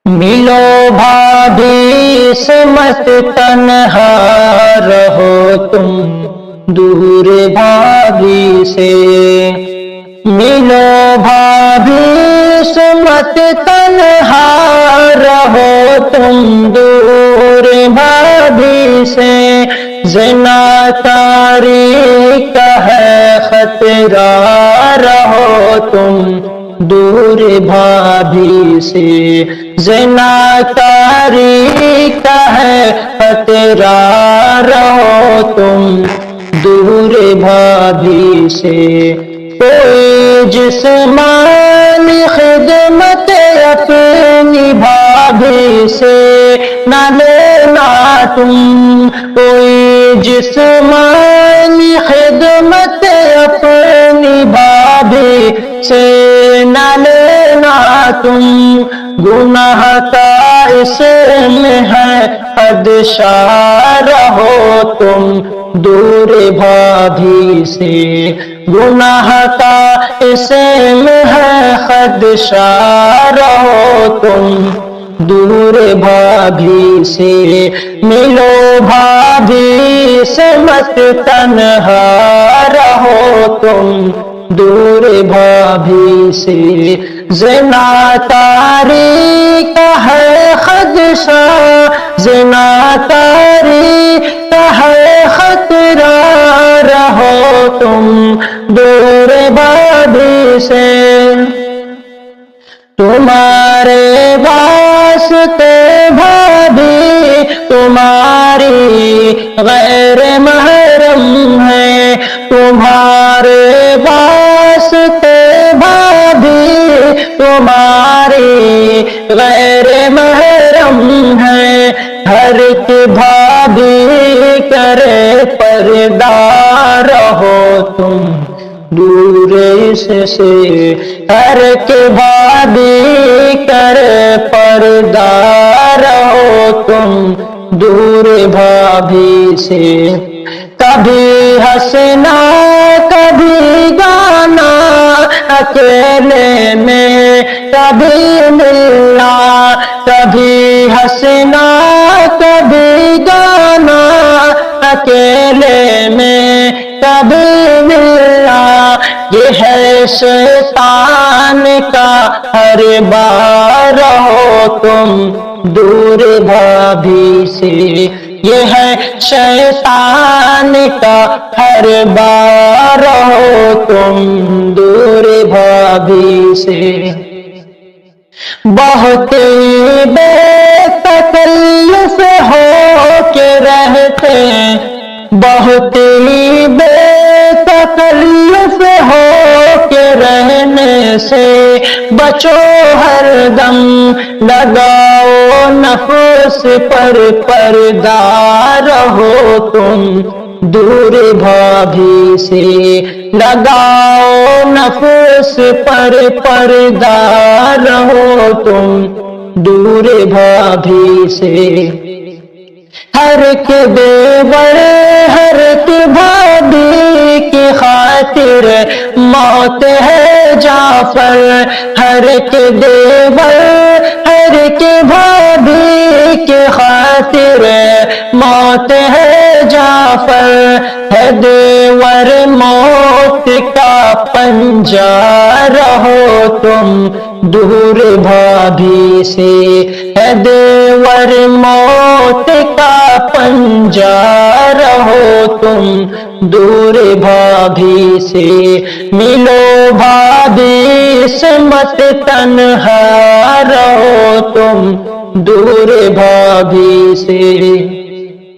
मिलो भाभी से मत तन्हा रहो तुम, दूर भाभी से। मिलो भाभी से मत तन्हा रहो तुम, दूर भाभी से। ज़िना तारीक है खतरा रहो तुम, दूर भाभी से। ज़िना तारीक है खतरा रहो तुम, दूर भाभी से। कोई जिस्मानी खिदमत अपनी भाभी से न लेना तुम, कोई जिस्मानी खिदमत अपनी भाभी से न लेना तुम। गुनाह का इसमें है खदशा रहो तुम, दूर भाभी से। गुनाह का इसमें है खदशा रहो तुम, दूर भाभी से। मिलो भाभी से मत तन्हा रहो तुम, दूर भाभी से। ज़िना तारीक है खदशा, ज़िना तारीक है खतरा रहो तुम, दूर भाभी से। तुम्हारे वास्ते भाभी तुम्हारी गैर महरम है, तुम्हारे वास्ते भाभी तुम्हारी गैर महरम है। हर की भाभी करे पर्दा रहो तुम, दूर से। हर के भाभी करे पर्दा रहो तुम, दूर भाभी से। कभी हंसना कभी गाना अकेले में, कभी मिलना। कभी हंसना कभी गाना अकेले में, कभी मिलना। ये है शैतान का हर बार रहो तुम, दूर भाभी से। ये है शैतान का हर बार रहो तुम, दूर भाभी से। बहुत बेतकल्लुफ़ हो के रहते, बहुत ही बेतकल्लुफ़ हो के रहने से बचो हरदम। लगाओ नफ्स पर पर्दा रहो तुम, दूर भाभी से। लगाओ नफ्स पर पर्दा रहो तुम, दूर भाभी से। हर के देवर हर के भाभी की खातिर मौत है जाफर। हर के देवर हर के भाभी की खातिर मौत है जाफर। है देवर मौत का पंजा रहो तुम, दूर भाभी से। है देवर मौत का पंजा रहो तुम, दूर भाभी से। मिलो भाभी से मत तन्हा रहो तुम, दूर भाभी से।